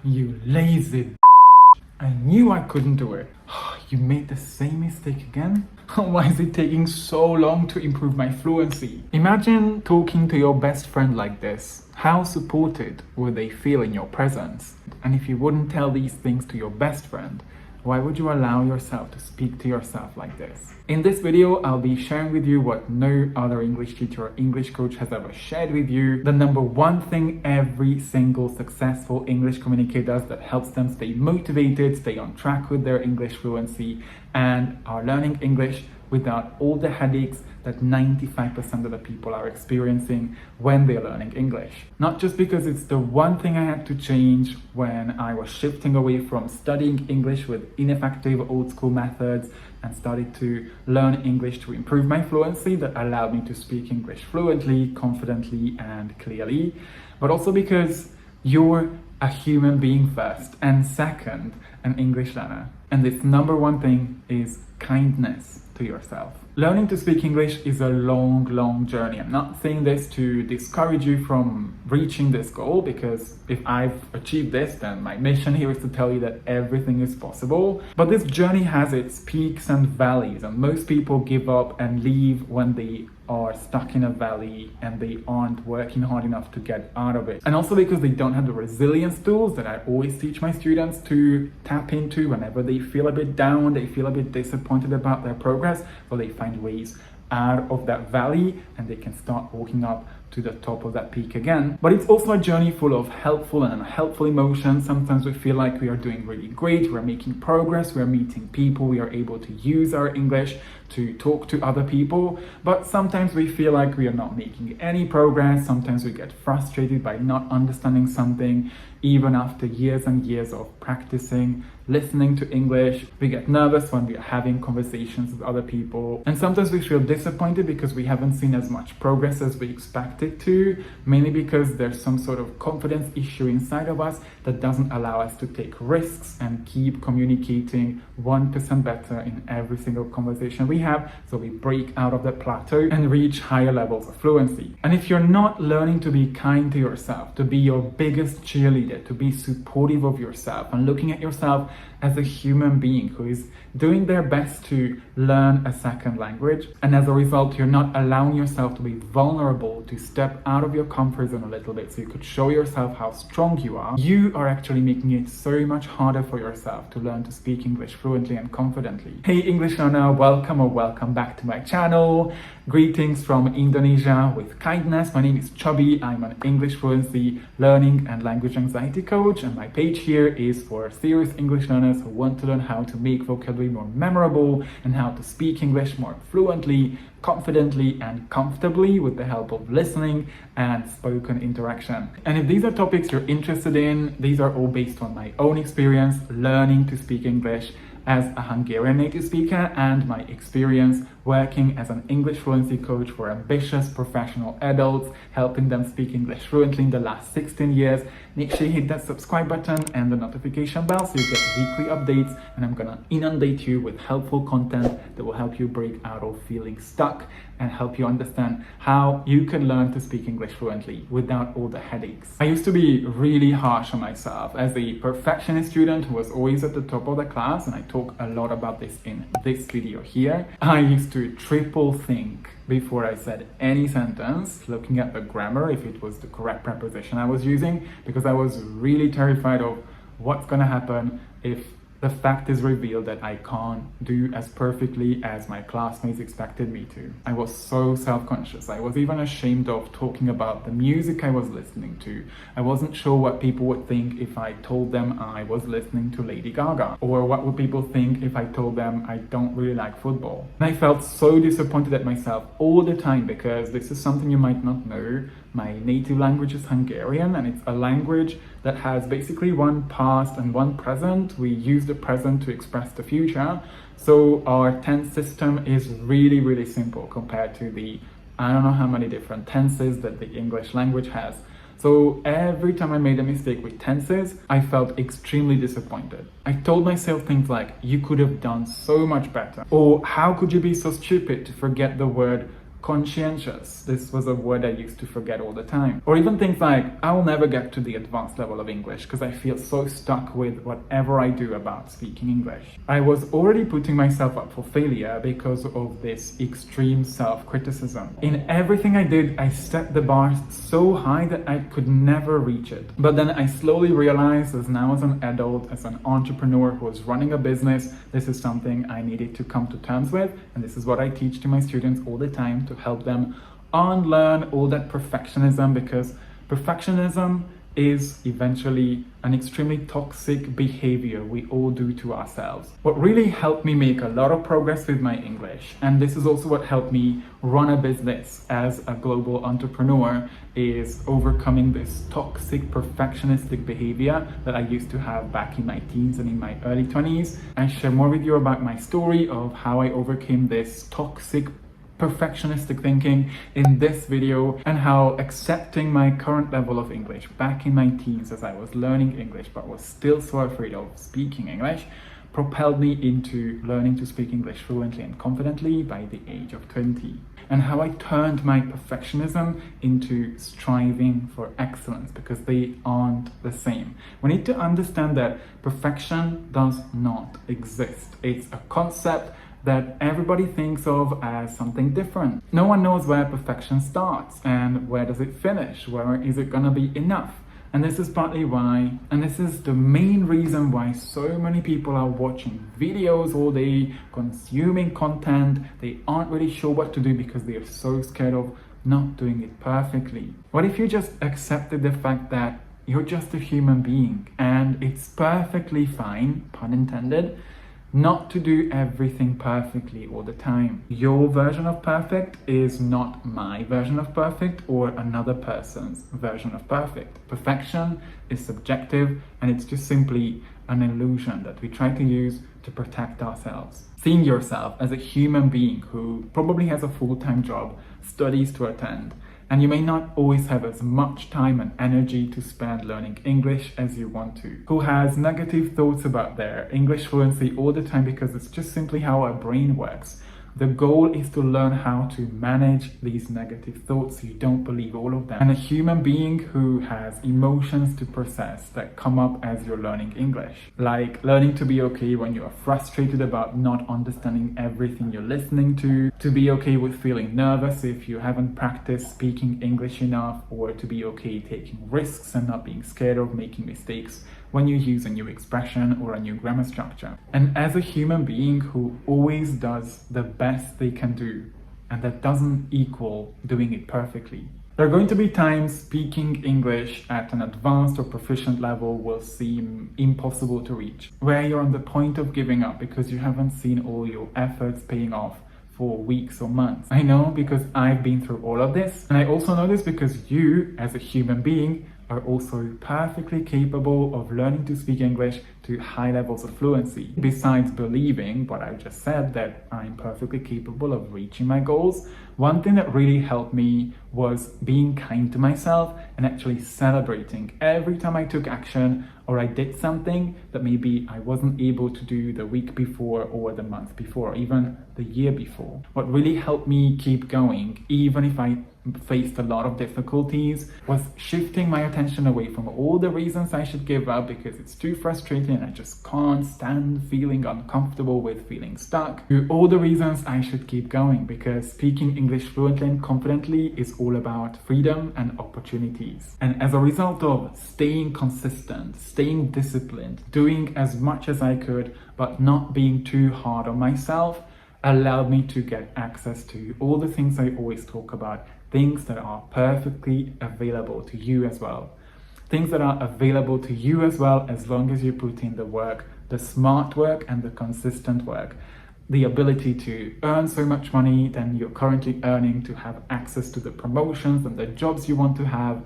You lazy. I knew I couldn't do it. You made the same mistake again? Why is it taking so long to improve my fluency? Imagine talking to your best friend like this. How supported would they feel in your presence? And if you wouldn't tell these things to your best friend, why would you allow yourself to speak to yourself like this? In this video, I'll be sharing with you what no other English teacher or English coach has ever shared with you. The number one thing every single successful English communicator does that helps them stay motivated, stay on track with their English fluency, and are learning English without all the headaches that 95% of the people are experiencing when they're learning English. Not just because it's the one thing I had to change when I was shifting away from studying English with ineffective old school methods and started to learn English to improve my fluency that allowed me to speak English fluently, confidently, and clearly, but also because you're a human being first, and second, an English learner. And this number one thing is kindness to yourself. Learning to speak English is a long journey. I'm not saying this to discourage you from reaching this goal, because if I've achieved this, then my mission here is to tell you that everything is possible. But this journey has its peaks and valleys, and most people give up and leave when they are stuck in a valley and they aren't working hard enough to get out of it. And also because they don't have the resilience tools that I always teach my students to tap into whenever they feel a bit down, they feel a bit disappointed about their progress, so they find ways out of that valley and they can start walking up to the top of that peak again. But it's also a journey full of helpful and unhelpful emotions. Sometimes we feel like we are doing really great, we're making progress, we're meeting people, we are able to use our English to talk to other people. But sometimes we feel like we are not making any progress. Sometimes we get frustrated by not understanding something, even after years and years of practicing listening to English. We get nervous when we are having conversations with other people. And sometimes we feel disappointed because we haven't seen as much progress as we expected to, mainly because there's some sort of confidence issue inside of us that doesn't allow us to take risks and keep communicating 1% better in every single conversation we have. So we break out of that plateau and reach higher levels of fluency. And if you're not learning to be kind to yourself, to be your biggest cheerleader, to be supportive of yourself and looking at yourself as a human being who is doing their best to learn a second language, and as a result you're not allowing yourself to be vulnerable, to step out of your comfort zone a little bit so you could show yourself how strong you are actually making it so much harder for yourself to learn to speak English fluently and confidently. Hey English learner, welcome back to my channel. Greetings from Indonesia with kindness. My name is Chubby. I'm an English fluency, learning and language anxiety coach, and my page here is for serious English learners who want to learn how to make vocabulary more memorable and how to speak English more fluently, confidently, and comfortably with the help of listening and spoken interaction. And if these are topics you're interested in, these are all based on my own experience learning to speak English as a Hungarian native speaker and my experience working as an English fluency coach for ambitious professional adults, helping them speak English fluently in the last 16 years. Make sure you hit that subscribe button and the notification bell so you get weekly updates, and I'm gonna inundate you with helpful content that will help you break out of feeling stuck and help you understand how you can learn to speak English fluently without all the headaches. I used to be really harsh on myself as a perfectionist student who was always at the top of the class, and I talk a lot about this in this video here. I used to triple think before I said any sentence, looking at the grammar, if it was the correct preposition I was using, because I was really terrified of what's gonna happen if the fact is revealed that I can't do as perfectly as my classmates expected me to. I was so self-conscious. I was even ashamed of talking about the music I was listening to. I wasn't sure what people would think if I told them I was listening to Lady Gaga, or what would people think if I told them I don't really like football. And I felt so disappointed at myself all the time, because this is something you might not know. My native language is Hungarian, and it's a language that has basically one past and one present. We use the present to express the future. So our tense system is really simple compared to the I don't know how many different tenses that the English language has. So every time I made a mistake with tenses, I felt extremely disappointed. I told myself things like, you could have done so much better. Or how could you be so stupid to forget the word conscientious. This was a word I used to forget all the time. Or even things like, I will never get to the advanced level of English because I feel so stuck with whatever I do about speaking English. I was already putting myself up for failure because of this extreme self-criticism. In everything I did, I set the bar so high that I could never reach it. But then I slowly realized, as now as an adult, as an entrepreneur who was running a business, this is something I needed to come to terms with, and this is what I teach to my students all the time to help them unlearn all that perfectionism, because perfectionism is eventually an extremely toxic behavior we all do to ourselves. What really helped me make a lot of progress with my English, and this is also what helped me run a business as a global entrepreneur, is overcoming this toxic perfectionistic behavior that I used to have back in my teens and in my early 20s. I share more with you about my story of how I overcame this toxic perfectionistic thinking in this video, and how accepting my current level of English back in my teens, as I was learning English but was still so afraid of speaking English, propelled me into learning to speak English fluently and confidently by the age of 20. And how I turned my perfectionism into striving for excellence, because they aren't the same. We need to understand that perfection does not exist. It's a concept that everybody thinks of as something different. No one knows where perfection starts and where does it finish, where is it gonna be enough. And this is partly why, and this is the main reason why so many people are watching videos all day, consuming content. They aren't really sure what to do because they are so scared of not doing it perfectly. What if you just accepted the fact that you're just a human being and it's perfectly fine, pun intended, not to do everything perfectly all the time. Your version of perfect is not my version of perfect or another person's version of perfect. Perfection is subjective, and it's just simply an illusion that we try to use to protect ourselves. Seeing yourself as a human being who probably has a full-time job, studies to attend, and you may not always have as much time and energy to spend learning English as you want to. Who has negative thoughts about their English fluency all the time because it's just simply how our brain works. The goal is to learn how to manage these negative thoughts so you don't believe all of them. And a human being who has emotions to process that come up as you're learning English. Like learning to be okay when you are frustrated about not understanding everything you're listening to be okay with feeling nervous if you haven't practiced speaking English enough, or to be okay taking risks and not being scared of making mistakes when you use a new expression or a new grammar structure. And as a human being who always does the best they can do, and that doesn't equal doing it perfectly. There are going to be times speaking English at an advanced or proficient level will seem impossible to reach, where you're on the point of giving up because you haven't seen all your efforts paying off for weeks or months. I know because I've been through all of this, and I also know this because you, as a human being, are also perfectly capable of learning to speak English to high levels of fluency. Besides believing what I just said, that I'm perfectly capable of reaching my goals, one thing that really helped me was being kind to myself and actually celebrating every time I took action or I did something that maybe I wasn't able to do the week before or the month before, or even the year before. What really helped me keep going, even if I faced a lot of difficulties, was shifting my attention away from all the reasons I should give up because it's too frustrating and I just can't stand feeling uncomfortable with feeling stuck, to all the reasons I should keep going, because speaking English fluently and confidently is all about freedom and opportunities. And as a result of staying consistent, staying disciplined, doing as much as I could, but not being too hard on myself, allowed me to get access to all the things I always talk about, things that are perfectly available to you as well. Things that are available to you as well, as long as you put in the work, the smart work and the consistent work. The ability to earn so much money than you're currently earning, to have access to the promotions and the jobs you want to have,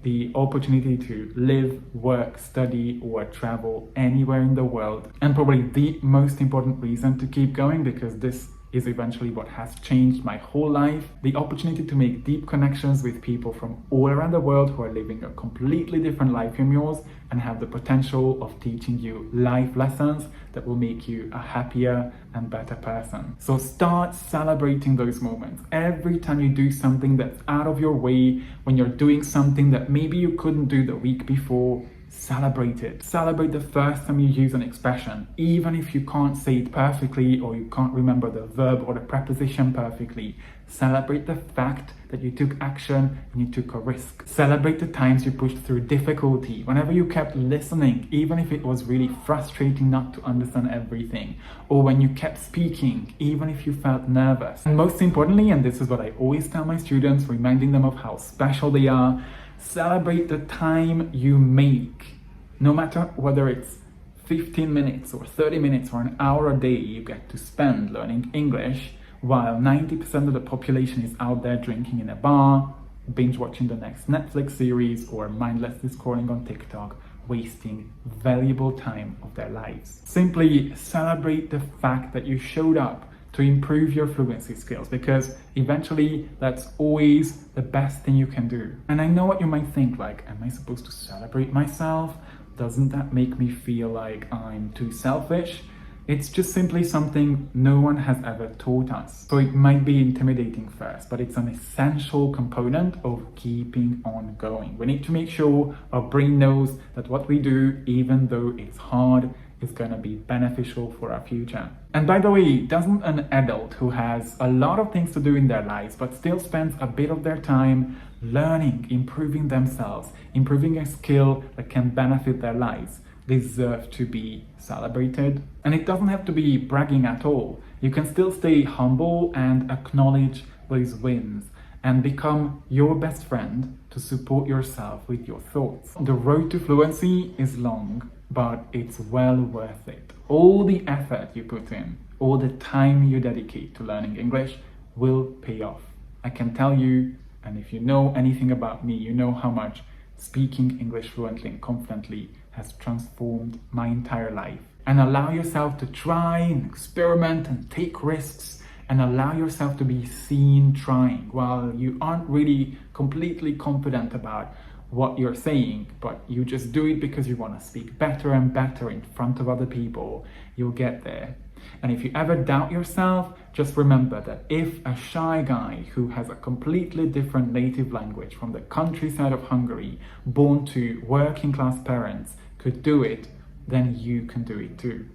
the opportunity to live, work, study, or travel anywhere in the world. And probably the most important reason to keep going, because this is eventually what has changed my whole life. The opportunity to make deep connections with people from all around the world who are living a completely different life from yours and have the potential of teaching you life lessons that will make you a happier and better person. So start celebrating those moments. Every time you do something that's out of your way, when you're doing something that maybe you couldn't do the week before, celebrate it. Celebrate the first time you use an expression, even if you can't say it perfectly or you can't remember the verb or the preposition perfectly. Celebrate the fact that you took action and you took a risk. Celebrate the times you pushed through difficulty, whenever you kept listening, even if it was really frustrating not to understand everything, or when you kept speaking, even if you felt nervous. And most importantly, and this is what I always tell my students, reminding them of how special they are, celebrate the time you make. No matter whether it's 15 minutes or 30 minutes or an hour a day you get to spend learning English, while 90% of the population is out there drinking in a bar, binge watching the next Netflix series, or mindlessly scrolling on TikTok, wasting valuable time of their lives. Simply celebrate the fact that you showed up to improve your fluency skills, because eventually that's always the best thing you can do. And I know what you might think, like, am I supposed to celebrate myself? Doesn't that make me feel like I'm too selfish? It's just simply something no one has ever taught us. So it might be intimidating first, but it's an essential component of keeping on going. We need to make sure our brain knows that what we do, even though it's hard, is going to be beneficial for our future. And by the way, doesn't an adult who has a lot of things to do in their lives but still spends a bit of their time learning, improving themselves, improving a skill that can benefit their lives, deserve to be celebrated? And it doesn't have to be bragging at all. You can still stay humble and acknowledge those wins and become your best friend to support yourself with your thoughts. The road to fluency is long, but it's well worth it. All the effort you put in, all the time you dedicate to learning English will pay off. I can tell you, and if you know anything about me, you know how much speaking English fluently and confidently has transformed my entire life. And allow yourself to try and experiment and take risks, and allow yourself to be seen trying while you aren't really completely confident about what you're saying, but you just do it because you want to speak better and better in front of other people. You'll get there. And if you ever doubt yourself, just remember that if a shy guy who has a completely different native language from the countryside of Hungary, born to working class parents, could do it, then you can do it too.